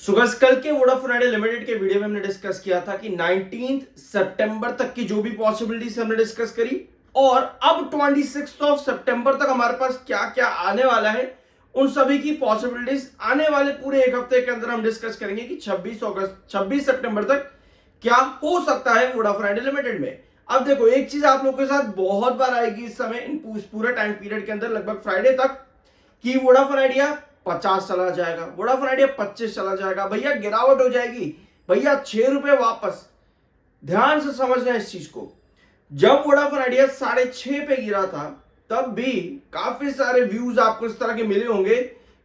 सुगस कल के Vodafone idea limited के वीडियो में हमने डिस्कस किया था कि 19 सितंबर तक की जो भी पॉसिबिलिटीज हमने डिस्कस करी और अब 26 सितंबर तक हमारे पास क्या क्या आने वाला है उन सभी की पॉसिबिलिटीज आने वाले पूरे एक हफ्ते के अंदर हम डिस्कस करेंगे कि 26 सितंबर तक क्या हो सकता है वोडाफोन आइडिया लिमिटेड में। अब देखो एक चीज आप लोगों के साथ बहुत बार आएगी इस समय इस पूरे टाइम पीरियड के अंदर लगभग फ्राइडे तक कि वोडाफोन आइडिया 50 चला जाएगा, वोडाफोन आइडिया 25 चला जाएगा, भैया गिरावट हो जाएगी, भैया 6 रुपए वापस। ध्यान से समझना इस चीज को। जब वोडाफोन आइडिया 6.5 पे गिरा था तब भी काफी सारे व्यूज आपको इस तरह के मिले होंगे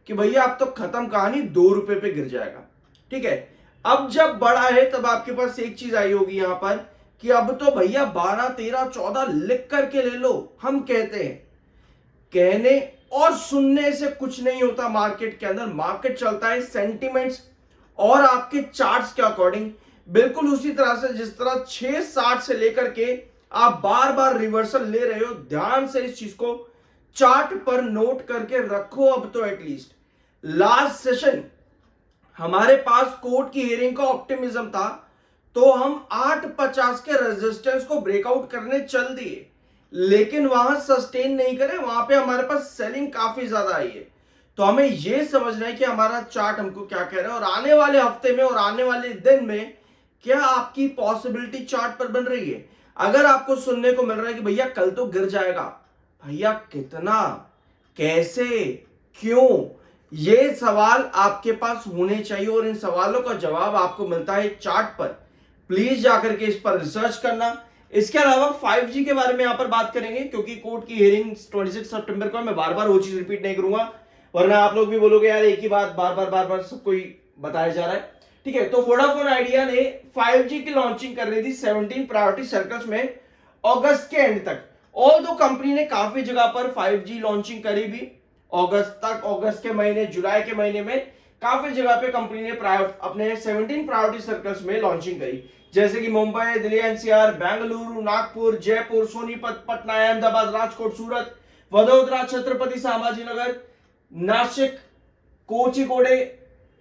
कि भैया अब तो खत्म कहानी, 2 रुपए पे गिर जाएगा। ठीक है, अब जब बढ़ा है तब आपके पास एक चीज आई होगी यहां पर कि अब तो भैया 12, 13, 14 लिख करके ले लो। हम कहते हैं कहने और सुनने से कुछ नहीं होता मार्केट के अंदर। मार्केट चलता है सेंटिमेंट्स और आपके चार्ट्स के अकॉर्डिंग। बिल्कुल उसी तरह से जिस तरह 660 से लेकर के आप बार बार रिवर्सल ले रहे हो, ध्यान से इस चीज को चार्ट पर नोट करके रखो। अब तो एटलीस्ट लास्ट सेशन हमारे पास कोर्ट की हियरिंग का ऑप्टिमिज्म था तो हम 850 के रेजिस्टेंस को ब्रेकआउट करने चल दिए, लेकिन वहां सस्टेन नहीं करे, वहां पे हमारे पास सेलिंग काफी ज्यादा आई है। तो हमें यह समझना है कि हमारा चार्ट हमको क्या कह रहा है और आने वाले हफ्ते में और आने वाले दिन में क्या आपकी पॉसिबिलिटी चार्ट पर बन रही है। अगर आपको सुनने को मिल रहा है कि भैया कल तो गिर जाएगा, भैया कितना, कैसे, क्यों, ये सवाल आपके पास होने चाहिए और इन सवालों का जवाब आपको मिलता है चार्ट पर। प्लीज जाकर के इस पर रिसर्च करना। इसके अलावा 5G के बारे में यहां पर बात करेंगे क्योंकि कोर्ट की हियरिंग 26 सितंबर को। मैं बार बार वो चीज रिपीट नहीं करूंगा वरना आप लोग भी बोलोगे यार एक ही बात बार बार सबको ही बताया जा रहा है। ठीक है, तो वोडाफोन आइडिया ने 5G की लॉन्चिंग कर रही थी 17 प्रायोरिटी सर्कल्स में अगस्त के एंड तक। ऑल दो कंपनी ने काफी जगह पर 5G लॉन्चिंग करी भी अगस्त तक, अगस्त के महीने, जुलाई के महीने में काफी जगह पे कंपनी ने अपने 17 प्रायोरिटी सर्कल्स में लॉन्चिंग करी, जैसे कि मुंबई, दिल्ली एनसीआर, बेंगलुरु, नागपुर, जयपुर, सोनीपत, पटना, अहमदाबाद, राजकोट, सूरत, वडोदरा, छत्रपति संभाजीनगर, नासिक, कोचिकोडे,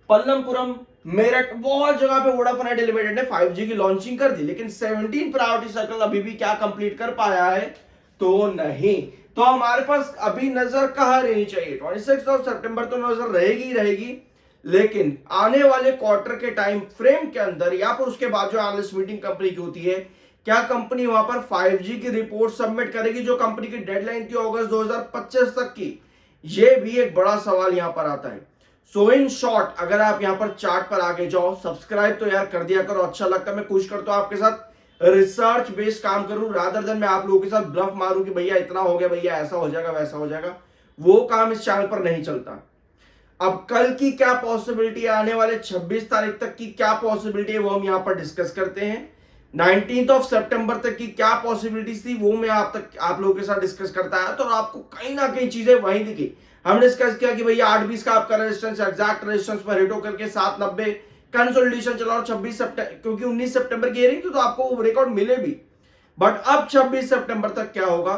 पल्लमपुरम, मेरठ, बहुत जगह पे वोडाफोन आइडिया लिमिटेड ने 5G की लॉन्चिंग कर दी, लेकिन 17 प्रायोरिटी सर्कल अभी भी क्या कंप्लीट कर पाया है? तो नहीं। तो हमारे पास अभी नजर कहां रहनी चाहिए? 26 सितंबर तो नजर रहेगी ही रहेगी, लेकिन आने वाले क्वार्टर के टाइम फ्रेम के अंदर या फिर उसके बाद जो एनालिस्ट मीटिंग कंपनी की होती है, क्या कंपनी वहां पर 5G की रिपोर्ट सबमिट करेगी जो कंपनी की डेडलाइन थी अगस्त 2025 तक की? यह भी एक बड़ा सवाल यहां पर आता है। सो इन शॉर्ट, अगर आप यहां पर चार्ट पर आगे जाओ, सब्सक्राइब तो यार कर दिया करो, अच्छा लगता है। मैं कोशिश करता हूं आपके साथ रिसर्च बेस्ड काम करूं रादर देन मैं आप लोगों के साथ ब्लफ मारूं कि भैया इतना हो गया, भैया ऐसा हो जाएगा, वैसा हो जाएगा। वो काम इस चैनल पर नहीं चलता। अब कल की क्या पॉसिबिलिटी है, आने वाले 26 तारीख तक की क्या पॉसिबिलिटी है, वो हम यहां पर डिस्कस करते हैं। 19 सितंबर तक की क्या पॉसिबिलिटीज थी वो मैं आप लोगों के साथ डिस्कस करता है। तो आपको कहीं ना कहीं चीजें वहीं दिखी। हमने डिस्कस किया कि भैया 8.20 का आपका रेजिस्टेंस एग्जैक्ट रेजिस्टेंस पर हिट होकर के 7.90 कंसोलिडेशन चला और 26 सितंबर, क्योंकि 19 सितंबर की हियरिंग थी तो आपको वो रिकॉर्ड मिले भी। बट अब 26 सितंबर तक क्या होगा,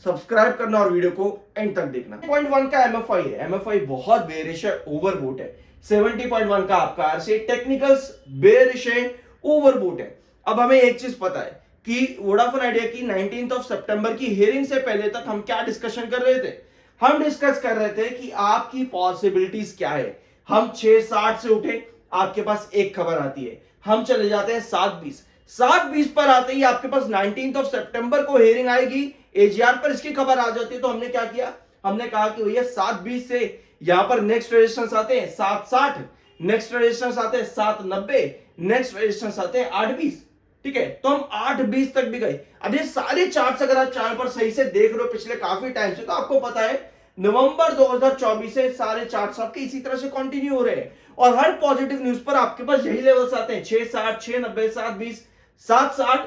सब्सक्राइब करना और वीडियो को एंड तक देखना। 0.1 का एमएफआई है, एमएफआई बहुत बेरिश है, ओवरबोट है। 70.1 का आपका आरसी टेक्निकल्स बेरिश है, ओवरबोट है। अब हमें एक चीज पता है कि वोडाफोन आइडिया की 19 सितंबर की हियरिंग से पहले तक हम क्या डिस्कशन कर रहे थे? हम डिस्कस कर रहे थे कि आपकी पॉसिबिलिटीज क्या है। हम 660 से उठे, आपके पास एक खबर आती है, हम चले जाते हैं 720 पर आते ही आपके पास 19 सितंबर को हियरिंग आएगी, एजीआर पर इसकी खबर आ जाती है। तो हमने क्या किया? हमने कहा कि भैया 720 से यहां पर नेक्स्ट रेजिस्टेंस आते हैं 760, नेक्स्ट रेजिस्टेंस आते हैं 790, नेक्स्ट रेजिस्टेंस आते हैं 820। ठीक है, तो हम 820 तक भी गए। अब ये सारे चार्ट्स अगर आप चैनल पर सही से देख रहे हो पिछले काफी टाइम से, तो आपको पता है नवंबर 2024 से सारे चार्ट्स आपके इसी तरह से कंटिन्यू हो रहे हैं और हर पॉजिटिव न्यूज पर आपके पास यही लेवल्स आते हैं, 660, 690, 720, 760,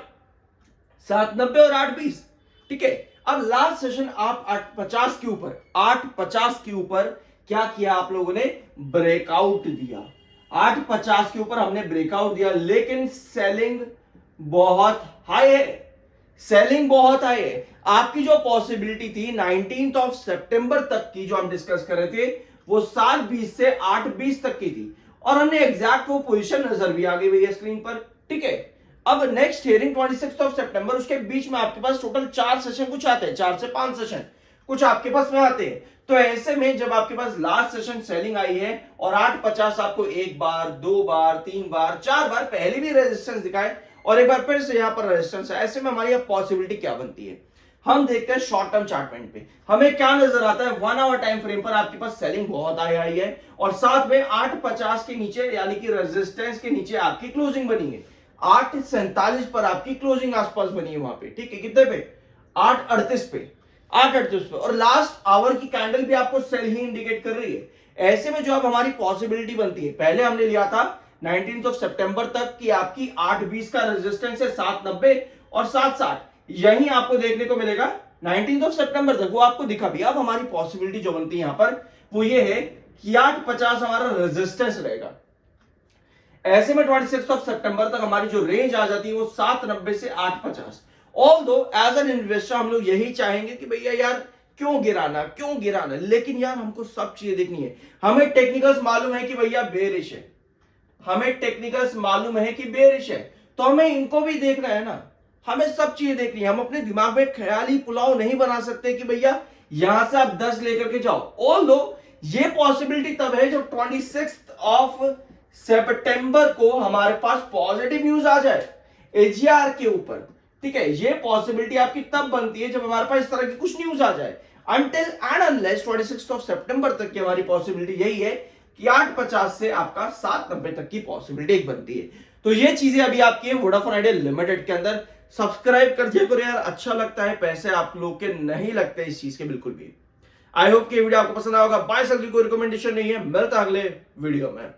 790 और 820। ठीक है, अब लास्ट सेशन आप 850 के ऊपर क्या किया आप लोगों ने? ब्रेकआउट दिया। 850 के ऊपर हमने ब्रेकआउट दिया, लेकिन सेलिंग बहुत हाई है, सेलिंग बहुत हाई है। आपकी जो पॉसिबिलिटी थी 19 सितंबर तक की जो हम डिस्कस कर रहे थे वो 720 से 820 तक की थी और हमने एग्जैक्ट वो पोजीशन नजर भी आ गई भैया स्क्रीन पर, ठीक है। अब नेक्स्ट हियरिंग 26 ऑफ सितंबर, उसके बीच में आपके पास टोटल 4 सेशन कुछ आते हैं, 4 से 5 सेशन कुछ आपके पास में आते हैं। तो ऐसे में जब आपके पास लास्ट सेशन सेलिंग आई है और 850 आपको एक बार, 2 बार, 3 बार, 4 बार पहले भी रेजिस्टेंस दिखाए और एक बार फिर से यहां पर रेजिस्टेंस है, ऐसे में हमारी पॉसिबिलिटी क्या बनती है, हम देखते हैं शॉर्ट टर्म चार्टमेंट पे हमें क्या नजर आता है। 1 आवर टाइम फ्रेम पर आपके पास सेलिंग बहुत आई है और साथ में 850 के नीचे यानी कि रेजिस्टेंस के नीचे आपकी क्लोजिंग बनी है। 847 पर आपकी क्लोजिंग आसपास बनी है वहां पे, ठीक है। कितने पे? 838 पे, 838 पे, और लास्ट आवर की कैंडल भी आपको सेल ही इंडिकेट कर रही है। ऐसे में जो अब हमारी पॉसिबिलिटी बनती है, पहले हमने लिया था 19 सितंबर तक कि आपकी 820 का रेजिस्टेंस है, 790 और 760, यही आपको देखने को मिलेगा 19 सितंबर तक, वो आपको दिखा भी। अब हमारी पॉसिबिलिटी जो बनती है यहां पर वो ये है कि 850 हमारा रेजिस्टेंस रहेगा। ऐसे में 26 सितंबर तक हमारी जो रेंज आ जाती है वो 790 से 850। ऑल्दो एज एन इन्वेस्टर हम लोग यही चाहेंगे कि भैया यार क्यों गिराना, लेकिन यार हमको सब चीजें देखनी है। हमें टेक्निकल्स मालूम है कि भैया बेरिश है, हमें टेक्निकल्स मालूम है कि बेरिश है, तो हमें इनको भी देखना है ना, हमें सब चीजें देखनी है। हम अपने दिमाग में ख्याली पुलाव नहीं बना सकते कि भैया यहां से आप 10 लेकर के जाओ। ऑल्दो ये पॉसिबिलिटी तब है जब 26 ऑफ सितंबर को हमारे पास पॉजिटिव न्यूज आ जाए एजीआर के ऊपर, ठीक है। ये पॉसिबिलिटी आपकी तब बनती है जब हमारे पास इस तरह की कुछ न्यूज आ जाए। अनटिल एंड अनलेस 26 ऑफ सितंबर तक की हमारी पॉसिबिलिटी यही है कि 850 से आपका 790 तक की पॉसिबिलिटी एक बनती है। तो ये चीजें अभी आपकी है वोडाफोन आइडिया लिमिटेड के अंदर। सब्सक्राइब कर दिया करो यार, अच्छा लगता है, पैसे आप लोग के नहीं लगते इस चीज के बिल्कुल भी। आई होप कि वीडियो आपको पसंद आएगा। बाय, कोई रिकमेंडेशन नहीं है, मिलता अगले वीडियो में।